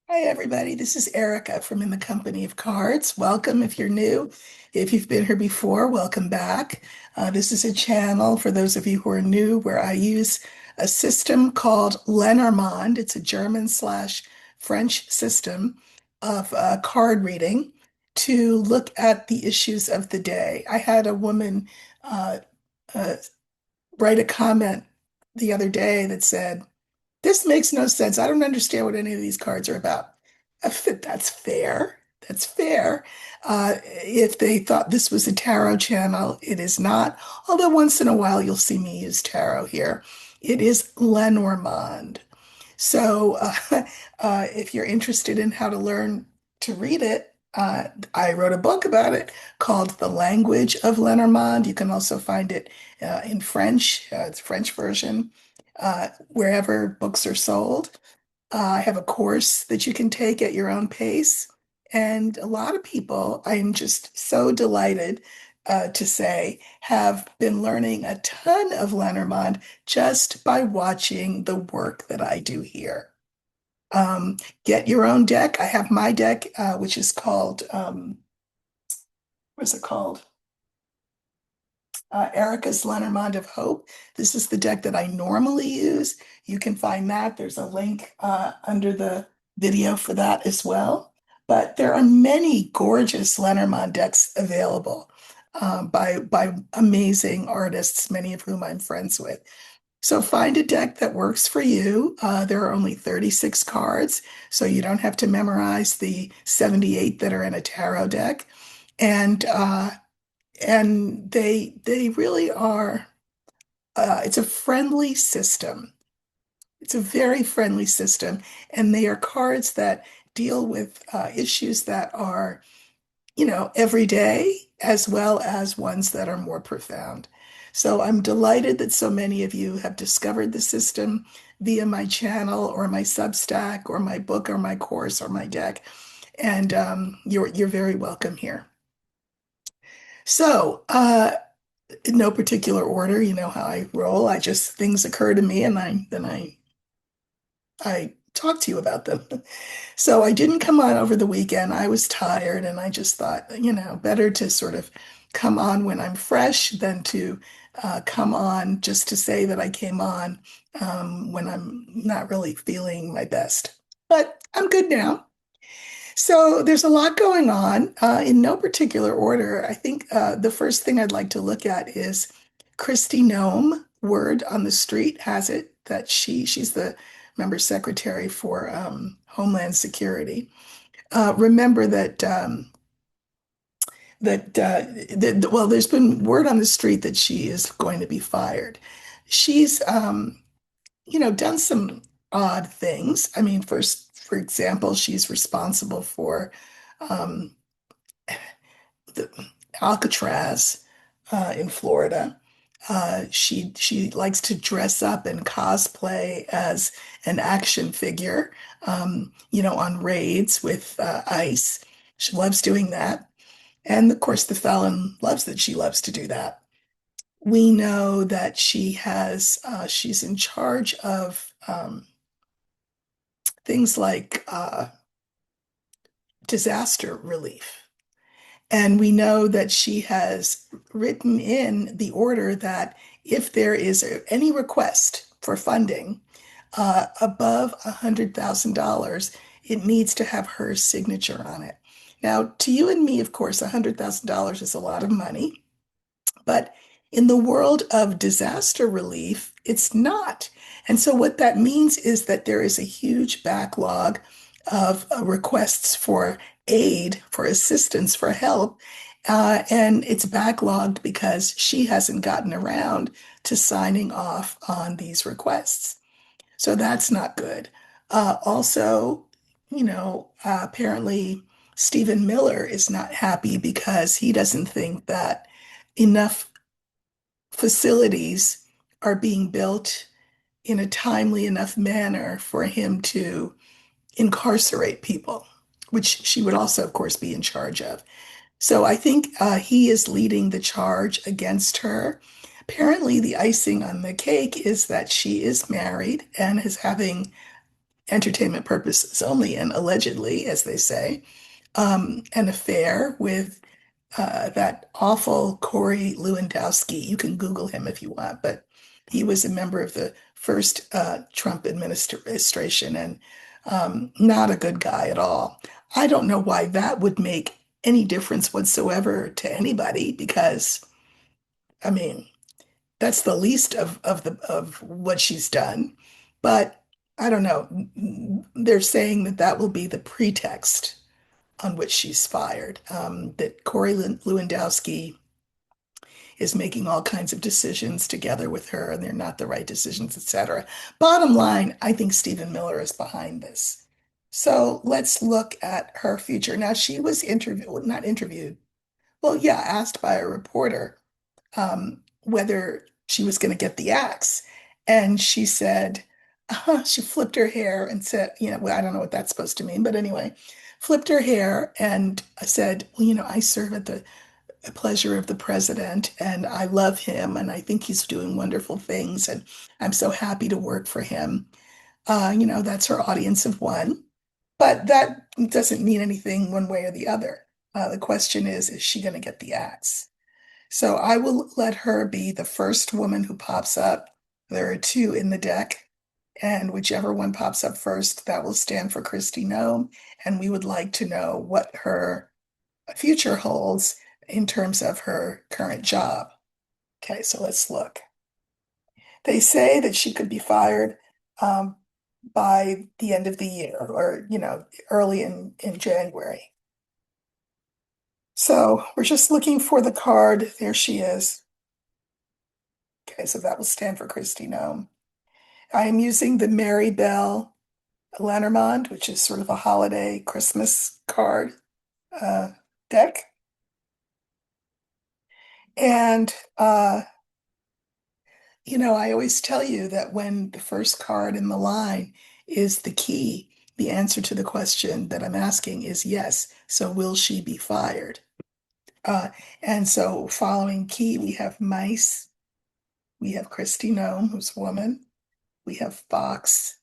Hi, everybody. This is Erica from In the Company of Cards. Welcome if you're new. If you've been here before, welcome back. This is a channel for those of you who are new where I use a system called Lenormand. It's a German slash French system of card reading to look at the issues of the day. I had a woman uh, uh, write a comment the other day that said, this makes no sense. I don't understand what any of these cards are about. That's fair. That's fair. If they thought this was a tarot channel, it is not. Although once in a while you'll see me use tarot here. It is Lenormand. So if you're interested in how to learn to read it, I wrote a book about it called The Language of Lenormand. You can also find it in French. It's a French version, wherever books are sold. I have a course that you can take at your own pace. And a lot of people, I'm just so delighted to say, have been learning a ton of Lenormand just by watching the work that I do here. Get your own deck. I have my deck, which is called, what's it called? Erica's Lenormand of Hope. This is the deck that I normally use. You can find that. There's a link under the video for that as well. But there are many gorgeous Lenormand decks available by amazing artists, many of whom I'm friends with. So find a deck that works for you. There are only 36 cards, so you don't have to memorize the 78 that are in a tarot deck. And they really are it's a friendly system. It's a very friendly system, and they are cards that deal with issues that are, everyday as well as ones that are more profound. So I'm delighted that so many of you have discovered the system via my channel or my Substack or my book or my course or my deck, and you're very welcome here. So, in no particular order, you know how I roll. I just things occur to me and I talk to you about them. So I didn't come on over the weekend. I was tired and I just thought, better to sort of come on when I'm fresh than to come on just to say that I came on when I'm not really feeling my best. But I'm good now. So there's a lot going on in no particular order. I think the first thing I'd like to look at is Kristi Noem. Word on the street has it that she's the member secretary for Homeland Security. Remember well, there's been word on the street that she is going to be fired. She's done some odd things. I mean, first, for example, she's responsible for um, the Alcatraz in Florida. She likes to dress up and cosplay as an action figure, on raids with ICE. She loves doing that, and of course, the felon loves that she loves to do that. We know that she's in charge of things like disaster relief. And we know that she has written in the order that if there is any request for funding above $100,000, it needs to have her signature on it. Now, to you and me, of course, $100,000 is a lot of money, but in the world of disaster relief, it's not. And so, what that means is that there is a huge backlog of requests for aid, for assistance, for help. And it's backlogged because she hasn't gotten around to signing off on these requests. So that's not good. Also, apparently Stephen Miller is not happy because he doesn't think that enough facilities are being built in a timely enough manner for him to incarcerate people, which she would also, of course, be in charge of. So I think he is leading the charge against her. Apparently, the icing on the cake is that she is married and is having entertainment purposes only, and allegedly, as they say, an affair with that awful Corey Lewandowski. You can Google him if you want, but he was a member of the first Trump administration and not a good guy at all. I don't know why that would make any difference whatsoever to anybody because, I mean, that's the least of what she's done. But I don't know. They're saying that that will be the pretext on which she's fired. That Corey Lewandowski is making all kinds of decisions together with her, and they're not the right decisions, etc. Bottom line, I think Stephen Miller is behind this. So let's look at her future. Now, she was interviewed, well, not interviewed, well, yeah, asked by a reporter whether she was going to get the axe. And she said, she flipped her hair and said, well, I don't know what that's supposed to mean, but anyway, flipped her hair and said, well, I serve at the pleasure of the president and I love him and I think he's doing wonderful things and I'm so happy to work for him. That's her audience of one, but that doesn't mean anything one way or the other. The question is she going to get the axe? So I will let her be the first woman who pops up. There are two in the deck, and whichever one pops up first, that will stand for Kristi Noem. And we would like to know what her future holds in terms of her current job. Okay, so let's look. They say that she could be fired by the end of the year or, early in January. So we're just looking for the card. There she is. Okay, so that will stand for Kristi Noem. I am using the Mary Bell Lenormand, which is sort of a holiday Christmas card uh, deck. And, I always tell you that when the first card in the line is the key, the answer to the question that I'm asking is yes. So will she be fired? Uh, and so following key, we have mice, we have Kristi Noem, who's a woman, we have fox,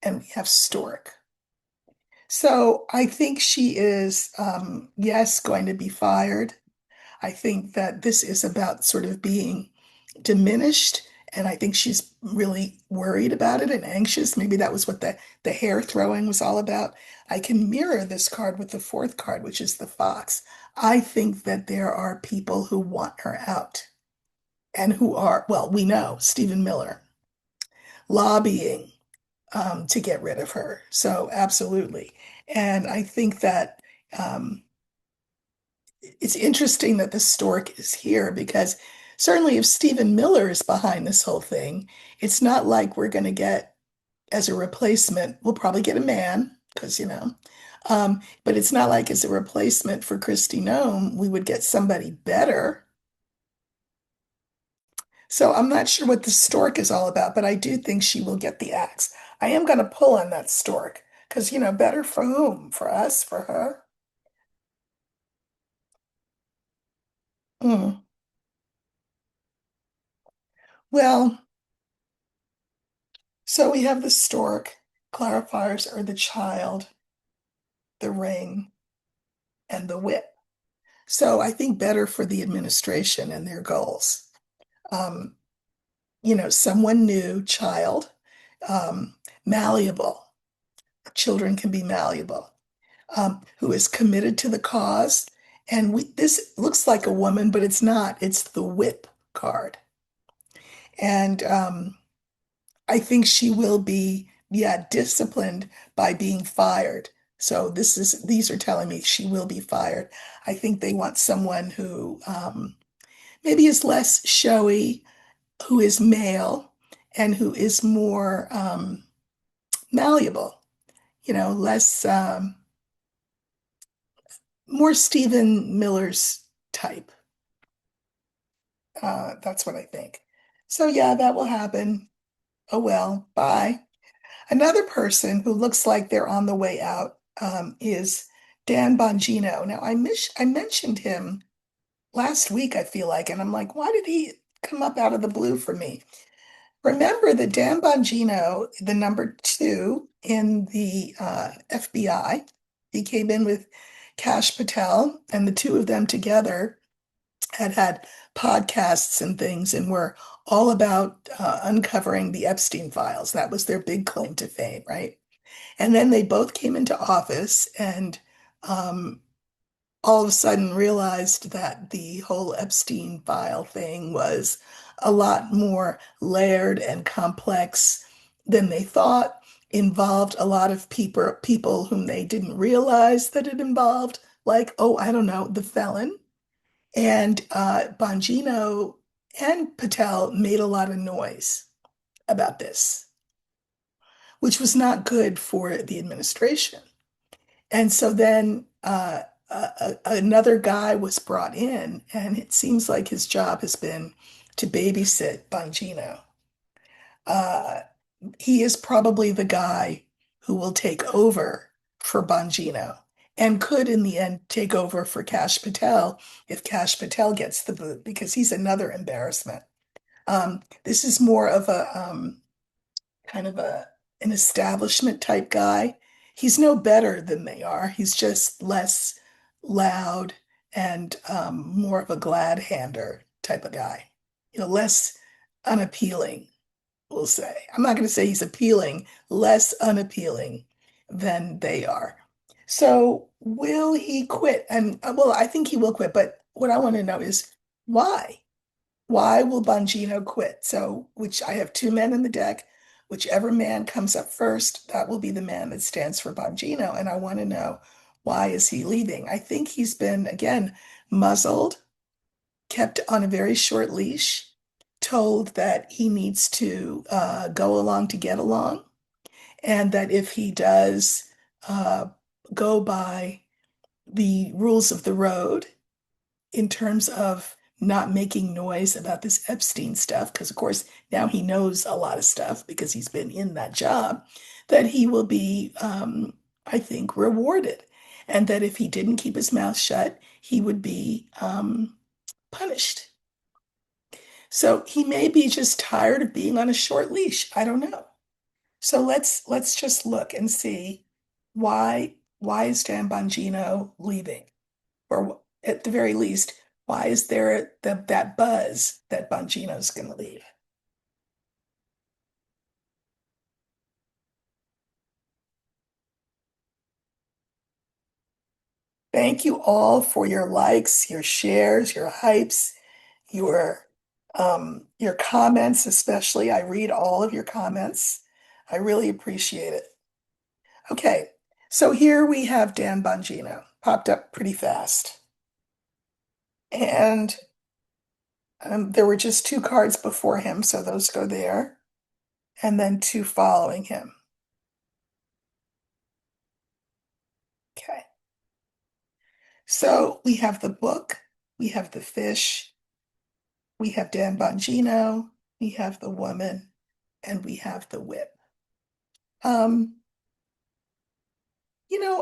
and we have stork. So I think she is, yes, going to be fired. I think that this is about sort of being diminished. And I think she's really worried about it and anxious. Maybe that was what the hair throwing was all about. I can mirror this card with the fourth card, which is the fox. I think that there are people who want her out and who are, well, we know Stephen Miller lobbying to get rid of her. So absolutely. And I think that um, it's interesting that the stork is here because certainly if Stephen Miller is behind this whole thing, it's not like we're going to get as a replacement, we'll probably get a man because, but it's not like as a replacement for Kristi Noem, we would get somebody better. So I'm not sure what the stork is all about, but I do think she will get the axe. I am going to pull on that stork because, better for whom? For us? For her? Hmm. Well, so we have the stork, clarifiers are the child, the ring, and the whip. So I think better for the administration and their goals. Um, someone new, child, um, malleable. Children can be malleable, who is committed to the cause. And this looks like a woman, but it's not. It's the whip card. And I think she will be, yeah, disciplined by being fired. So these are telling me she will be fired. I think they want someone who maybe is less showy, who is male, and who is more malleable, less more Stephen Miller's type. That's what I think. So yeah, that will happen. Oh well, bye. Another person who looks like they're on the way out is Dan Bongino. Now, I mentioned him last week, I feel like, and I'm like, why did he come up out of the blue for me? Remember that Dan Bongino, the number two in the FBI, he came in with Kash Patel, and the two of them together had podcasts and things and were all about uncovering the Epstein files. That was their big claim to fame, right? And then they both came into office and um, all of a sudden realized that the whole Epstein file thing was a lot more layered and complex than they thought, involved a lot of people whom they didn't realize that it involved, like, oh, I don't know, the felon. And Bongino and Patel made a lot of noise about this, which was not good for the administration. And so then another guy was brought in, and it seems like his job has been to babysit Bongino. Uh, he is probably the guy who will take over for Bongino and could, in the end, take over for Kash Patel if Kash Patel gets the boot, because he's another embarrassment. This is more of a kind of an establishment type guy. He's no better than they are. He's just less loud and more of a glad hander type of guy. Less unappealing, we'll say. I'm not going to say he's appealing, less unappealing than they are. So will he quit? And well, I think he will quit, but what I want to know is why? Why will Bongino quit? So, which I have two men in the deck. Whichever man comes up first, that will be the man that stands for Bongino. And I want to know, why is he leaving? I think he's been, again, muzzled, kept on a very short leash, told that he needs to go along to get along, and that if he does uh, go by the rules of the road, in terms of not making noise about this Epstein stuff, because of course now he knows a lot of stuff because he's been in that job, that he will be, I think, rewarded. And that if he didn't keep his mouth shut, he would be punished. So he may be just tired of being on a short leash. I don't know. So let's just look and see why is Dan Bongino leaving? Or at the very least, why is there that buzz that Bongino's going to leave? Thank you all for your likes, your shares, your hypes, your comments, especially. I read all of your comments. I really appreciate it. Okay, so here we have Dan Bongino, popped up pretty fast. And there were just two cards before him, so those go there, and then two following him. Okay. So we have the book, we have the fish, we have Dan Bongino, we have the woman, and we have the whip. Um,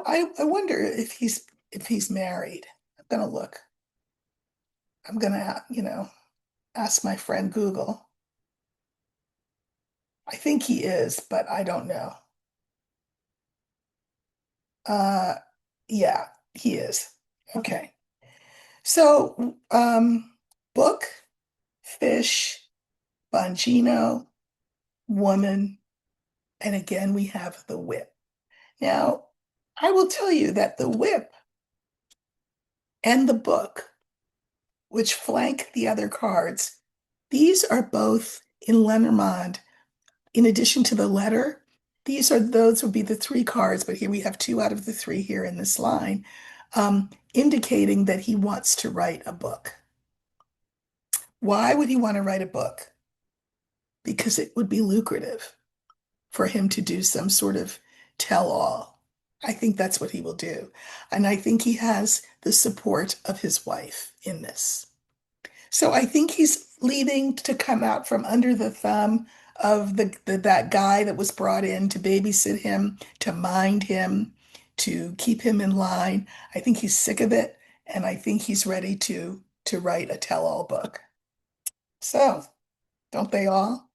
I wonder if he's married. I'm gonna look. I'm gonna, ask my friend Google. I think he is, but I don't know. Uh, yeah, he is. Okay. So, book, fish, Bongino, woman, and again we have the whip. Now, I will tell you that the whip and the book, which flank the other cards, these are both in Lenormand. In addition to the letter, those would be the three cards, but here we have two out of the three here in this line, indicating that he wants to write a book. Why would he want to write a book? Because it would be lucrative for him to do some sort of tell-all. I think that's what he will do. And I think he has the support of his wife in this. So I think he's leaving to come out from under the thumb of that guy that was brought in to babysit him, to mind him, to keep him in line. I think he's sick of it, and I think he's ready to write a tell-all book. So, don't they all?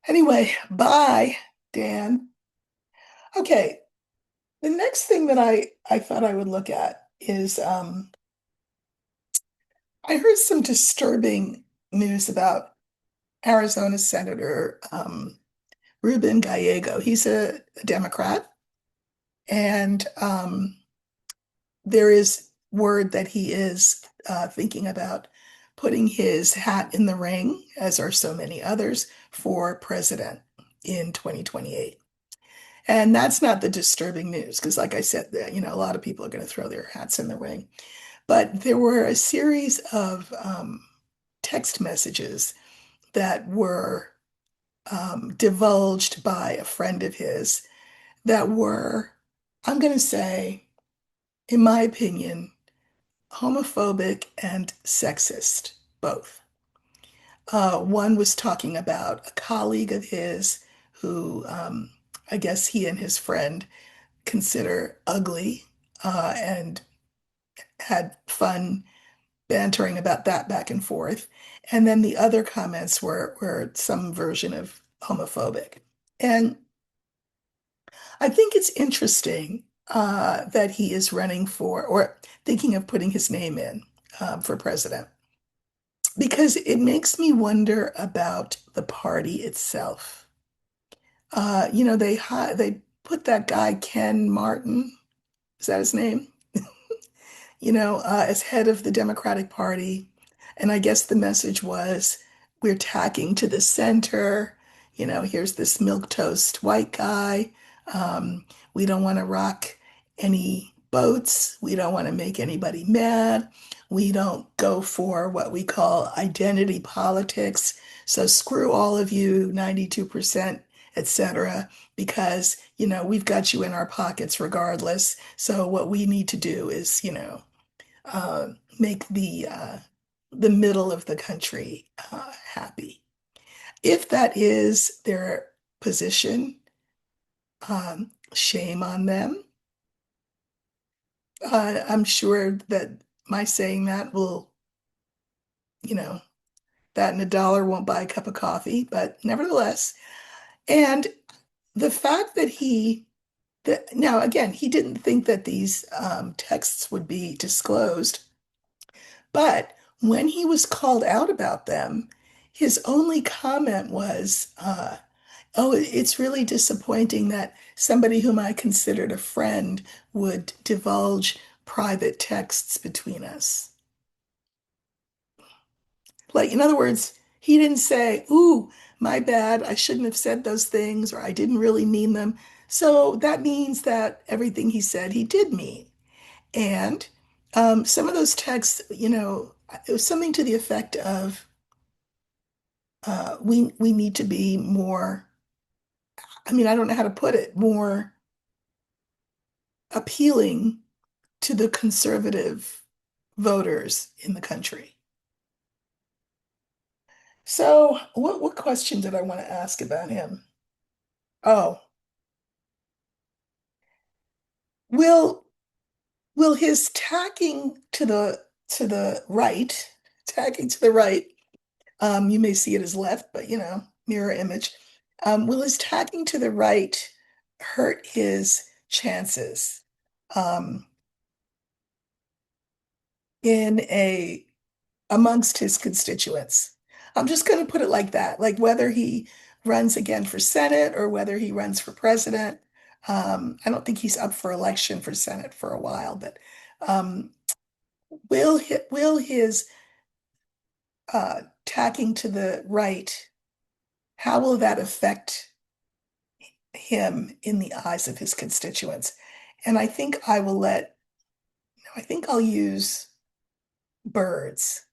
Anyway, bye, Dan. Okay, the next thing that I thought I would look at is I heard some disturbing news about Arizona Senator Ruben Gallego. He's a Democrat, and there is word that he is thinking about putting his hat in the ring, as are so many others, for president in 2028. And that's not the disturbing news, because like I said, a lot of people are going to throw their hats in the ring. But there were a series of text messages that were divulged by a friend of his that were, I'm going to say, in my opinion, homophobic and sexist, both. One was talking about a colleague of his who I guess he and his friend consider ugly, and had fun bantering about that back and forth. And then the other comments were some version of homophobic. And I think it's interesting that he is running for, or thinking of putting his name in for president, because it makes me wonder about the party itself. They put that guy Ken Martin, is that his name? As head of the Democratic Party. And I guess the message was, we're tacking to the center. Here's this milquetoast white guy. We don't want to rock any boats. We don't want to make anybody mad. We don't go for what we call identity politics. So screw all of you, 92%, etc., because, we've got you in our pockets regardless. So what we need to do is, make the middle of the country happy. If that is their position, shame on them. I'm sure that my saying that will, you know, that and a dollar won't buy a cup of coffee, but nevertheless. And the fact that now again, he didn't think that these texts would be disclosed. But when he was called out about them, his only comment was, oh, it's really disappointing that somebody whom I considered a friend would divulge private texts between us. Like, in other words, he didn't say, ooh, my bad, I shouldn't have said those things, or I didn't really mean them. So that means that everything he said, he did mean. And some of those texts, it was something to the effect of, we need to be more, I mean, I don't know how to put it, more appealing to the conservative voters in the country. So, what question did I want to ask about him? Oh, will will his tacking to the right, you may see it as left, but mirror image. Will his tacking to the right hurt his chances um, in a amongst his constituents? I'm just going to put it like that, like whether he runs again for Senate or whether he runs for president. I don't think he's up for election for Senate for a while, but um, will his tacking to the right, how will that affect him in the eyes of his constituents? And I think I'll use birds.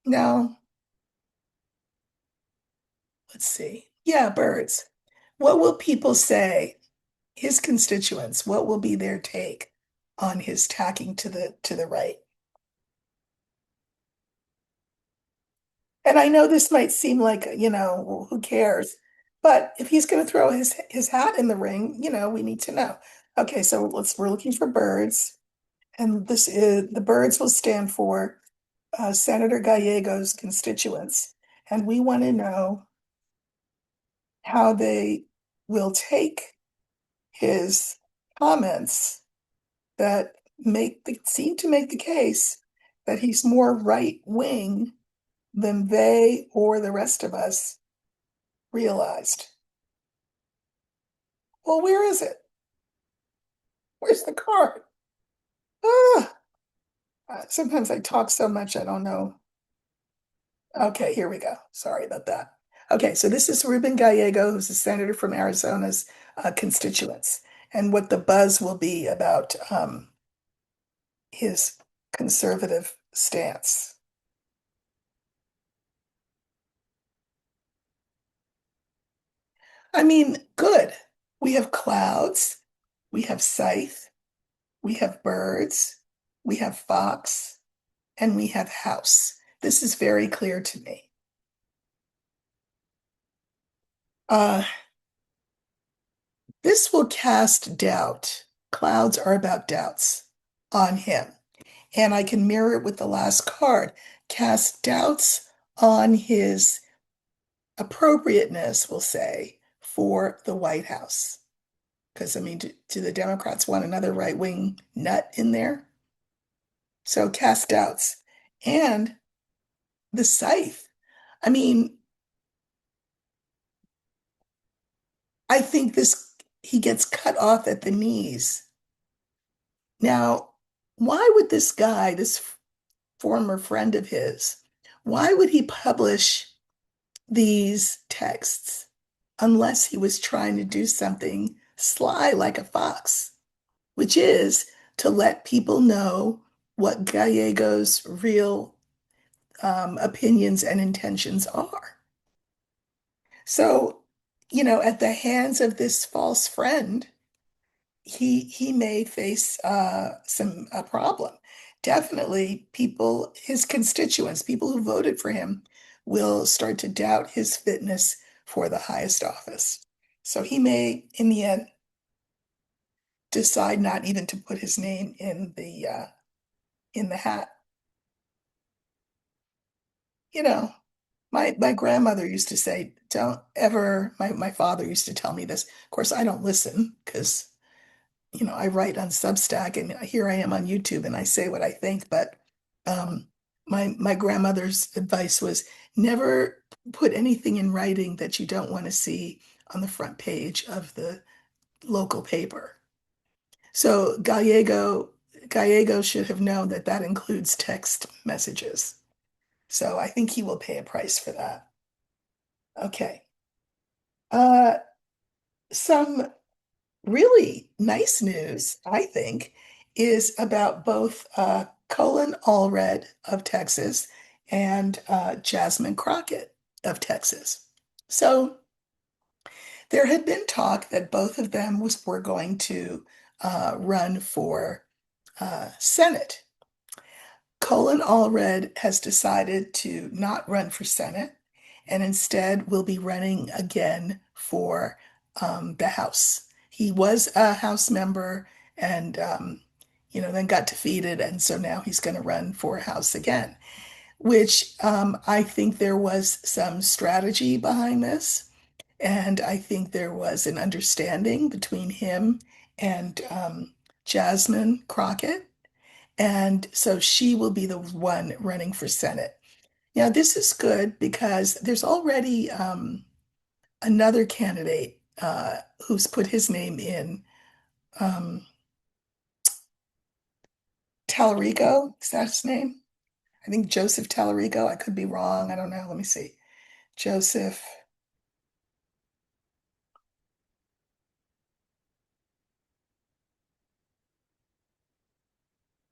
No, let's see. Yeah, birds. What will people say, his constituents, what will be their take on his tacking to the right? And I know this might seem like, well, who cares? But if he's going to throw his hat in the ring, we need to know. Okay, so we're looking for birds, and this is the birds will stand for Senator Gallego's constituents, and we want to know. how they will take his comments that seem to make the case that he's more right wing than they or the rest of us realized. Well, where is it? Where's the card? Ah, sometimes I talk so much I don't know. Okay, here we go. Sorry about that. Okay, so this is Ruben Gallego, who's a senator from Arizona's constituents, and what the buzz will be about his conservative stance. I mean, good. We have clouds, we have scythe, we have birds, we have fox, and we have house. This is very clear to me. Uh, this will cast doubt. Clouds are about doubts on him. And I can mirror it with the last card. Cast doubts on his appropriateness, we'll say, for the White House. Because, I mean, do the Democrats want another right-wing nut in there? So cast doubts. And the scythe. I mean, I think he gets cut off at the knees. Now, why would this guy, this former friend of his, why would he publish these texts unless he was trying to do something sly like a fox, which is to let people know what Gallego's real opinions and intentions are. So, at the hands of this false friend, he may face some a problem. Definitely, his constituents, people who voted for him, will start to doubt his fitness for the highest office. So he may, in the end, decide not even to put his name in the hat. You know, my grandmother used to say, "Don't ever." My father used to tell me this. Of course, I don't listen because I write on Substack and here I am on YouTube and I say what I think. But um, my grandmother's advice was never put anything in writing that you don't want to see on the front page of the local paper. So Gallego should have known that that includes text messages. So I think he will pay a price for that. Okay. Uh, some really nice news, I think, is about both Colin Allred of Texas and Jasmine Crocket of Texas. So there had been talk that both of them were going to run for Senate. Colin Allred has decided to not run for Senate and instead will be running again for the House. He was a House member and, then got defeated. And so now he's going to run for House again, which I think there was some strategy behind this. And I think there was an understanding between him and Jasmine Crocket. And so she will be the one running for Senate. Now, this is good because there's already another candidate who's put his name in. Um, Tallarico, is that his name? I think Joseph Tallarico. I could be wrong. I don't know. Let me see. Joseph.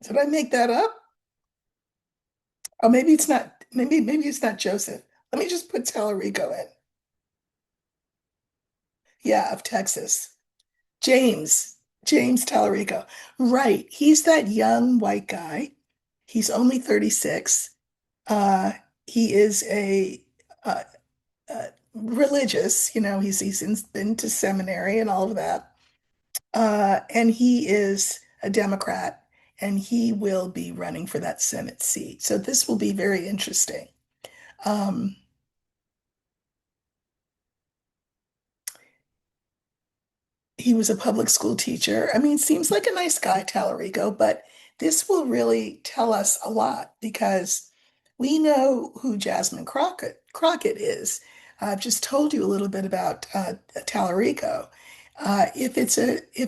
Did I make that up? Oh, maybe it's not. Maybe it's not Joseph. Let me just put Tallarico in. Yeah, of Texas. James. James Tallarico. Right. He's that young white guy. He's only 36. Uh, he is uh, religious, he's been to seminary and all of that. And he is a Democrat, and he will be running for that Senate seat. So this will be very interesting. Um, He was a public school teacher. I mean, seems like a nice guy, Tallarico, but this will really tell us a lot because we know who Jasmine Crocket is. I've just told you a little bit about Tallarico. If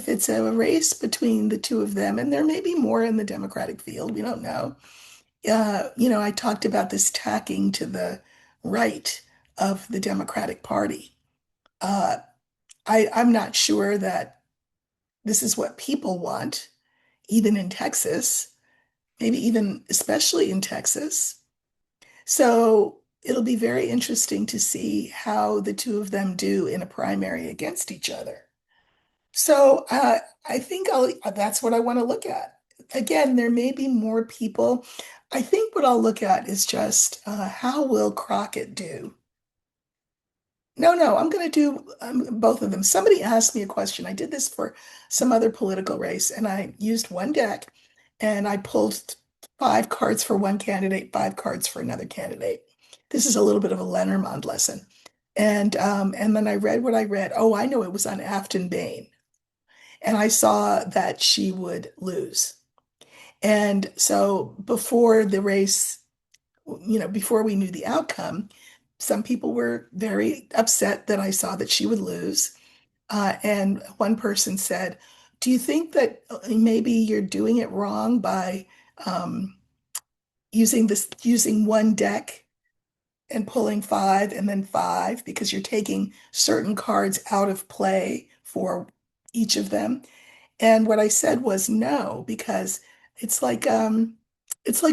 it's a race between the two of them, and there may be more in the Democratic field, we don't know. I talked about this tacking to the right of the Democratic Party. Uh, I'm not sure that this is what people want, even in Texas, maybe even especially in Texas. So it'll be very interesting to see how the two of them do in a primary against each other. So I think that's what I want to look at. Again, there may be more people. I think what I'll look at is just how will Crockett do? No, no, I'm going to do both of them. Somebody asked me a question. I did this for some other political race, and I used one deck, and I pulled five cards for one candidate, five cards for another candidate. This is a little bit of a Lenormand lesson. And then I read what I read. Oh, I know it was on Afton Bain, and I saw that she would lose. And so before the race, before we knew the outcome, some people were very upset that I saw that she would lose. And one person said, "Do you think that maybe you're doing it wrong by um, using one deck and pulling five and then five because you're taking certain cards out of play for each of them?" And what I said was no, because it's like it's a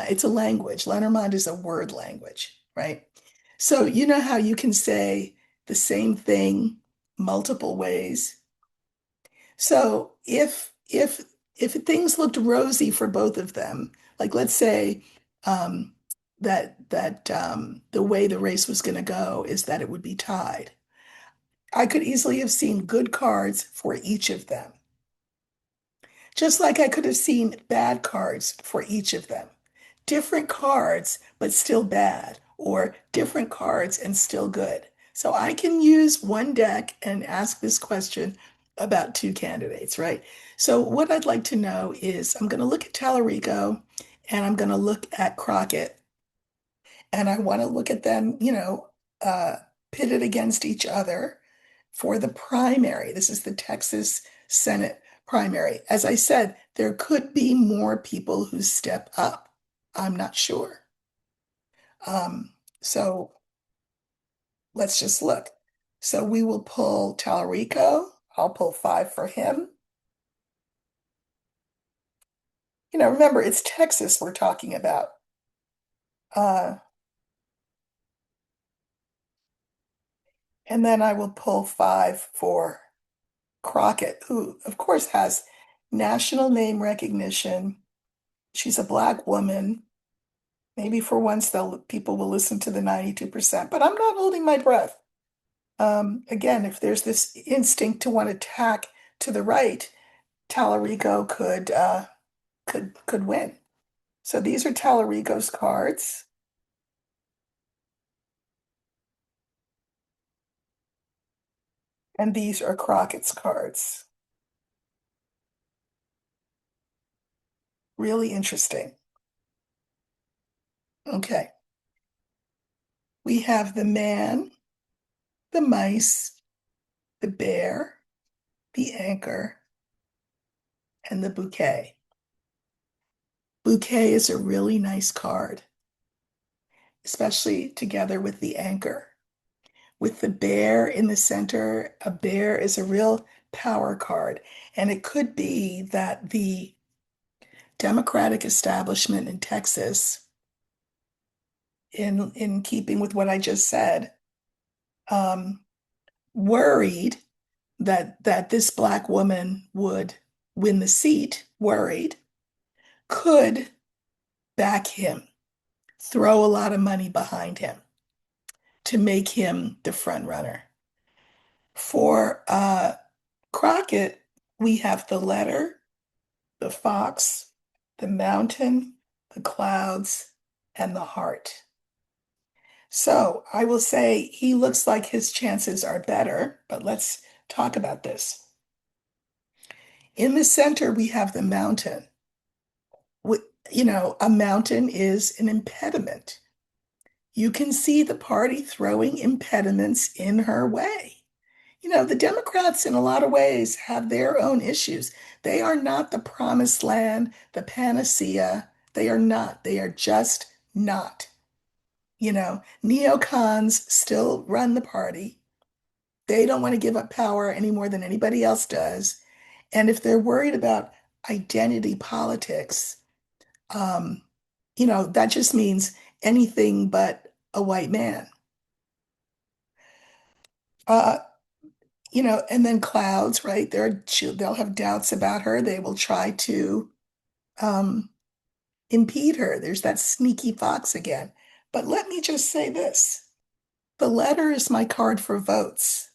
it's a language. Lenormand is a word language, right? So you know how you can say the same thing multiple ways. So if things looked rosy for both of them, like let's say um, that the way the race was going to go is that it would be tied. I could easily have seen good cards for each of them. Just like I could have seen bad cards for each of them. Different cards, but still bad, or different cards and still good. So I can use one deck and ask this question about two candidates, right? So what I'd like to know is I'm going to look at Tallarico and I'm going to look at Crockett, and I want to look at them, uh, pitted against each other for the primary. This is the Texas Senate primary. As I said, there could be more people who step up. I'm not sure. So let's just look. So we will pull Tallarico. I'll pull five for him. Remember, it's Texas we're talking about. Uh, and then I will pull five for Crockett, who, of course, has national name recognition. She's a Black woman. Maybe for once people will listen to the 92%, but I'm not holding my breath. Again, if there's this instinct to want to tack to the right, Tallarico could win. So these are Tallarico's cards, and these are Crockett's cards. Really interesting. Okay, we have the man, the mice, the bear, the anchor, and the bouquet. Bouquet is a really nice card, especially together with the anchor. With the bear in the center, a bear is a real power card. And it could be that the Democratic establishment in Texas, in keeping with what I just said, um, worried that this Black woman would win the seat, worried, could back him, throw a lot of money behind him to make him the front runner. For Crockett, we have the letter, the fox, the mountain, the clouds, and the heart. So I will say he looks like his chances are better, but let's talk about this. In the center, we have the mountain. A mountain is an impediment. You can see the party throwing impediments in her way. The Democrats, in a lot of ways, have their own issues. They are not the promised land, the panacea. They are not. They are just not. Neocons still run the party. They don't want to give up power any more than anybody else does. And if they're worried about identity politics, um, that just means anything but a white man. Uh, and then clouds, right? They'll have doubts about her. They will try to um, impede her. There's that sneaky fox again. But let me just say this. The letter is my card for votes.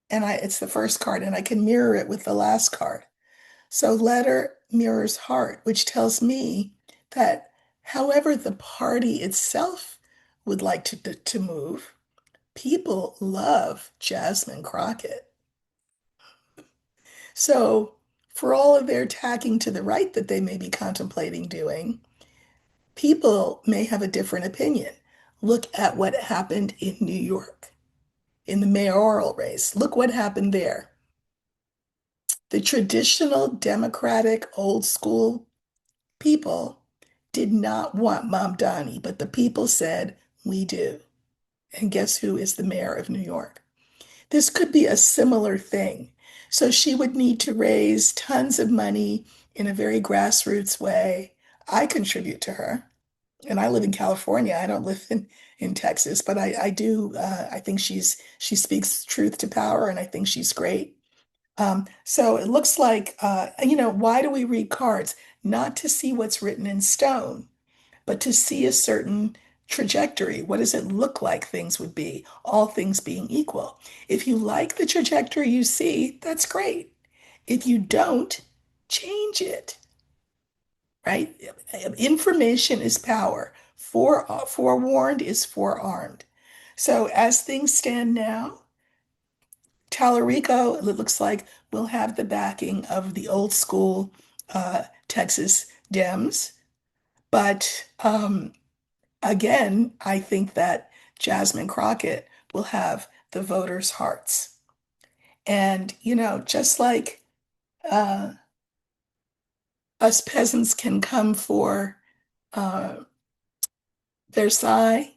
And it's the first card, and I can mirror it with the last card. So letter mirrors heart, which tells me that however the party itself would like to move, people love Jasmine Crocket. So for all of their tacking to the right that they may be contemplating doing, people may have a different opinion. Look at what happened in New York in the mayoral race. Look what happened there. The traditional Democratic old school people did not want Mamdani, but the people said, we do. And guess who is the mayor of New York? This could be a similar thing. So she would need to raise tons of money in a very grassroots way. I contribute to her, and I live in California. I don't live in Texas, but I do. I think she speaks truth to power, and I think she's great. So it looks like, why do we read cards? Not to see what's written in stone, but to see a certain trajectory. What does it look like things would be, all things being equal? If you like the trajectory you see, that's great. If you don't, change it, right? Information is power. Forewarned is forearmed. So as things stand now, Tallarico, it looks like, will have the backing of the old school Texas Dems. But again, I think that Jasmine Crockett will have the voters' hearts. And, just like uh, us peasants can come for uh, Versailles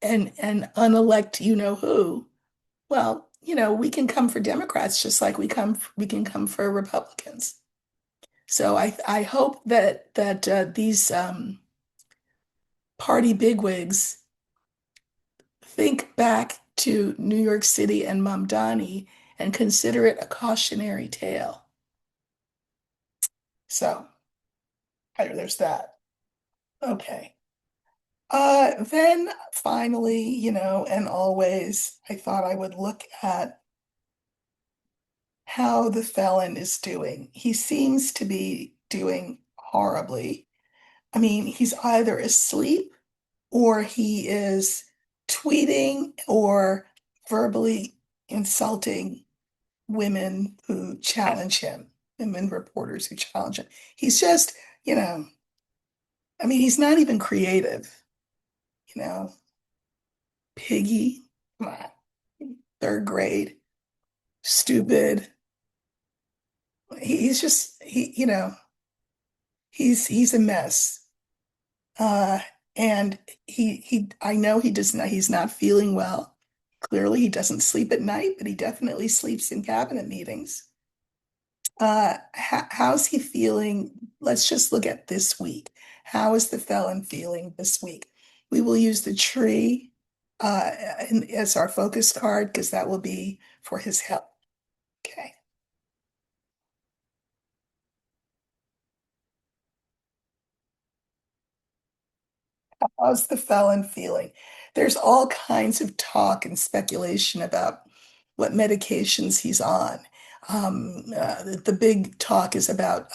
and unelect you know who, well, we can come for Democrats just like we can come for Republicans. So I hope that these party bigwigs think back to New York City and Mamdani and consider it a cautionary tale. So there's that. Okay. Then finally, and always, I thought I would look at how the felon is doing. He seems to be doing horribly. I mean, he's either asleep or he is tweeting or verbally insulting women who challenge him, women reporters who challenge him. He's just, he's not even creative, you know, piggy, come on, third grade, stupid. He's just, he's a mess. Uh, and I know he's not feeling well. Clearly, he doesn't sleep at night, but he definitely sleeps in cabinet meetings. How's he feeling? Let's just look at this week. How is the felon feeling this week? We will use the tree uh, as our focus card because that will be for his health. Okay. How's the felon feeling? There's all kinds of talk and speculation about what medications he's on. The big talk is about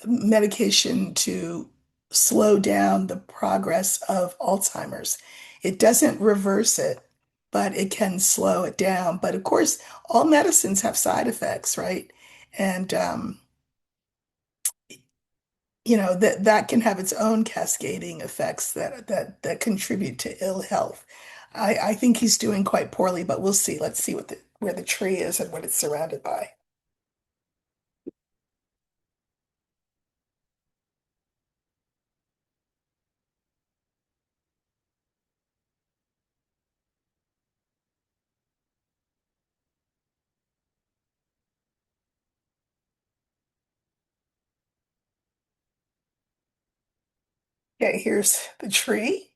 medication to slow down the progress of Alzheimer's. It doesn't reverse it, but it can slow it down. But of course, all medicines have side effects, right? And that can have its own cascading effects that contribute to ill health. I think he's doing quite poorly, but we'll see. Let's see where the tree is and what it's surrounded by. Okay, here's the tree.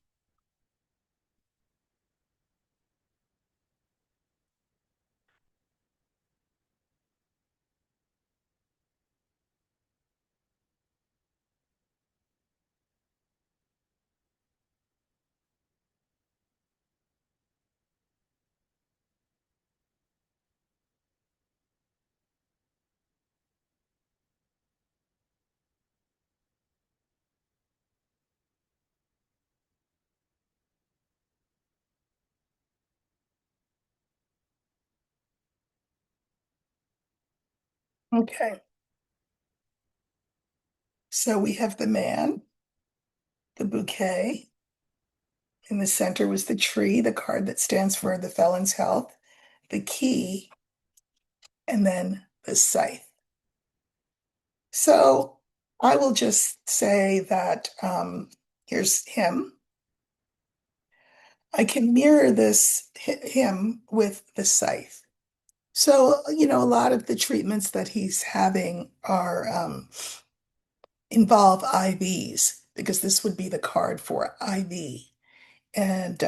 Okay, so we have the man, the bouquet. In the center was the tree, the card that stands for the felon's health, the key, and then the scythe. So I will just say that here's him. I can mirror him with the scythe. So, a lot of the treatments that he's having are involve IVs because this would be the card for IV. And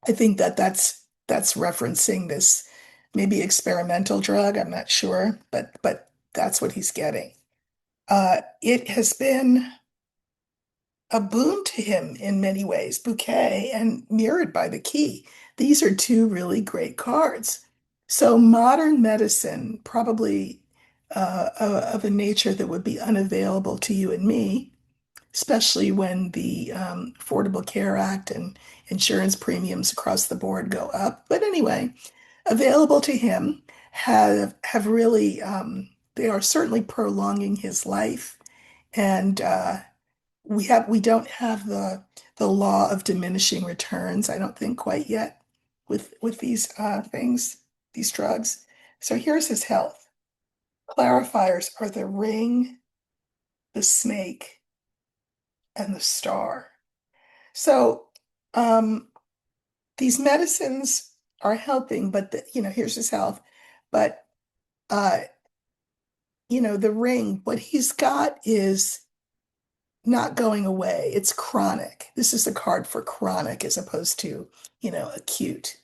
I think that's referencing this maybe experimental drug. I'm not sure, but that's what he's getting. It has been a boon to him in many ways, bouquet and mirrored by the key. These are two really great cards. So modern medicine, probably of a nature that would be unavailable to you and me, especially when the Affordable Care Act and insurance premiums across the board go up. But anyway, available to him have really they are certainly prolonging his life, and we don't have the law of diminishing returns, I don't think quite yet with these these drugs. So here's his health. Clarifiers are the ring, the snake, and the star. So um, these medicines are helping, but here's his health. But uh, the ring, what he's got is not going away. It's chronic. This is the card for chronic as opposed to, acute.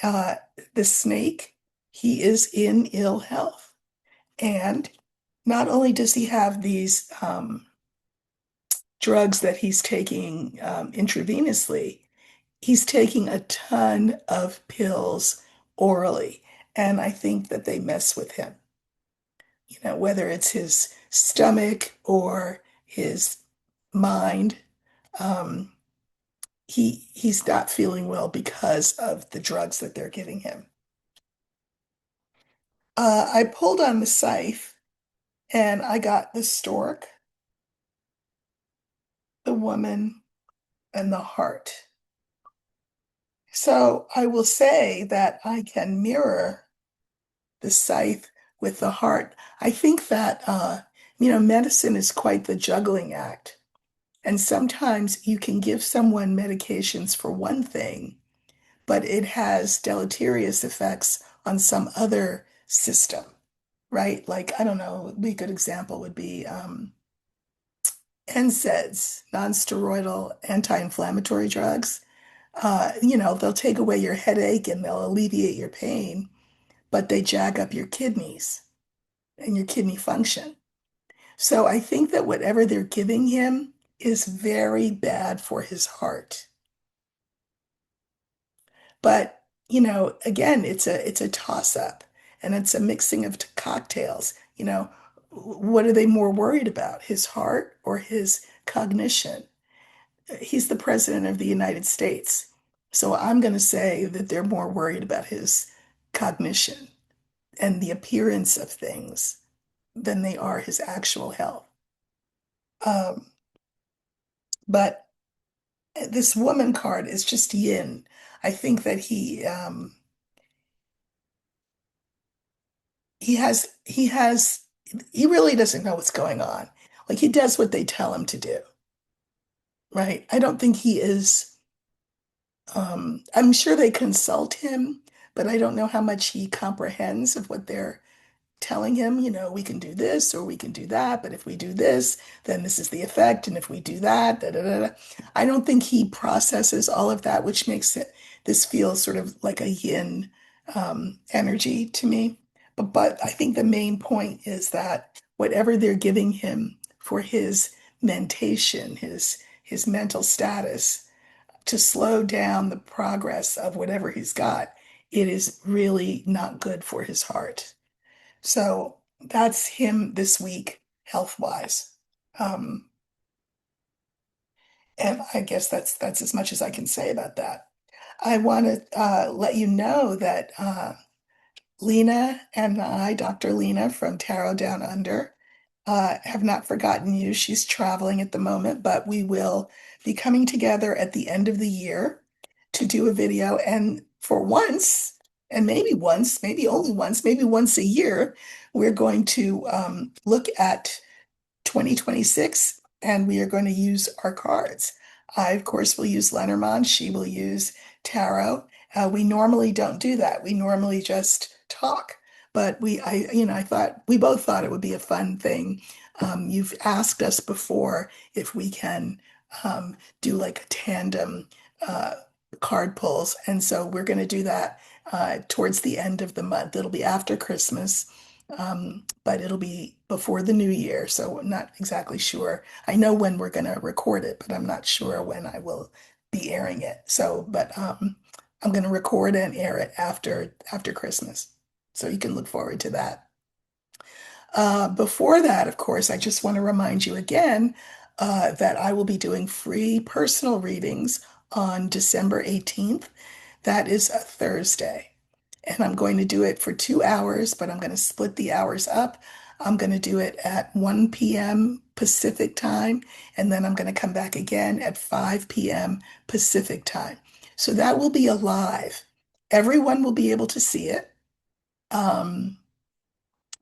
Uh, the snake, he is in ill health. And not only does he have these drugs that he's taking intravenously, he's taking a ton of pills orally. And I think that they mess with him, whether it's his stomach or his mind. Um, he's not feeling well because of the drugs that they're giving him. I pulled on the scythe and I got the stork, the woman, and the heart. So I will say that I can mirror the scythe with the heart. I think that medicine is quite the juggling act. And sometimes you can give someone medications for one thing, but it has deleterious effects on some other system, right? Like, I don't know, a good example would be NSAIDs, non-steroidal anti-inflammatory drugs. They'll take away your headache and they'll alleviate your pain, but they jag up your kidneys and your kidney function. So I think that whatever they're giving him is very bad for his heart. But, again, it's a toss up and it's a mixing of cocktails. What are they more worried about, his heart or his cognition? He's the president of the United States. So I'm going to say that they're more worried about his cognition and the appearance of things than they are his actual health. Um, but this woman card is just yin. I think that he really doesn't know what's going on. Like he does what they tell him to do, right? I don't think he is, I'm sure they consult him, but I don't know how much he comprehends of what they're telling him, we can do this or we can do that, but if we do this, then this is the effect, and if we do that, da, da, da, da. I don't think he processes all of that, which makes this feel sort of like a yin energy to me. But I think the main point is that whatever they're giving him for his mentation, his mental status, to slow down the progress of whatever he's got, it is really not good for his heart. So that's him this week, health wise. Um, and I guess that's as much as I can say about that. I want to let you know that Lena and I, Dr. Lena from Tarot Down Under, have not forgotten you. She's traveling at the moment, but we will be coming together at the end of the year to do a video. And for once, and maybe once, maybe only once, maybe once a year, we're going to look at 2026, and we are going to use our cards. I, of course, will use Lenormand. She will use tarot. We normally don't do that. We normally just talk. But I thought we both thought it would be a fun thing. You've asked us before if we can do like a tandem uh, card pulls, and so we're going to do that towards the end of the month. It'll be after Christmas, but it'll be before the new year, so I'm not exactly sure. I know when we're going to record it, but I'm not sure when I will be airing it. But I'm going to record and air it after Christmas, so you can look forward to that. Before that, of course, I just want to remind you again that I will be doing free personal readings on December 18th. That is a Thursday. And I'm going to do it for 2 hours, but I'm going to split the hours up. I'm going to do it at 1 p.m. Pacific time, and then I'm going to come back again at 5 p.m. Pacific time. So that will be alive. Everyone will be able to see it. Um,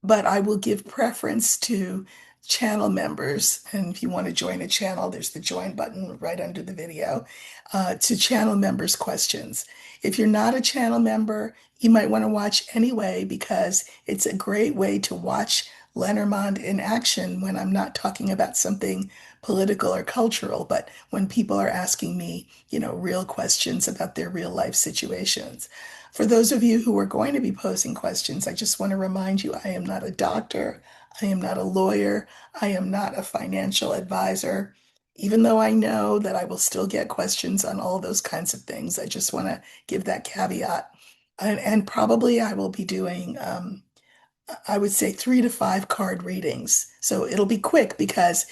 but I will give preference to channel members. And if you want to join a channel, there's the join button right under the video, to channel members' questions. If you're not a channel member, you might want to watch anyway, because it's a great way to watch Lenormand in action when I'm not talking about something political or cultural, but when people are asking me, real questions about their real life situations. For those of you who are going to be posing questions, I just want to remind you, I am not a doctor. I am not a lawyer. I am not a financial advisor. Even though I know that I will still get questions on all those kinds of things, I just want to give that caveat. And probably I will be doing, I would say 3 to 5 card readings. So it'll be quick because,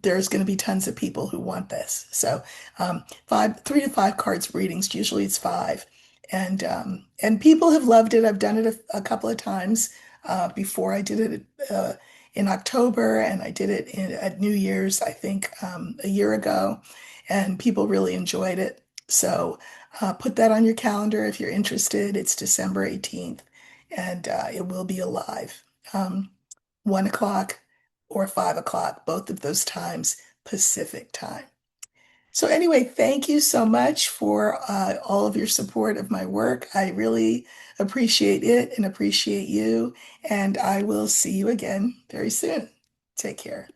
there's going to be tons of people who want this. So 3 to 5 cards readings, usually it's five. And people have loved it. I've done it a couple of times before. I did it in October, and I did it at New Year's, I think, a year ago, and people really enjoyed it. So put that on your calendar if you're interested. It's December 18th, and it will be alive. 1 o'clock or 5 o'clock, both of those times, Pacific time. So anyway, thank you so much for all of your support of my work. I really appreciate it and appreciate you. And I will see you again very soon. Take care.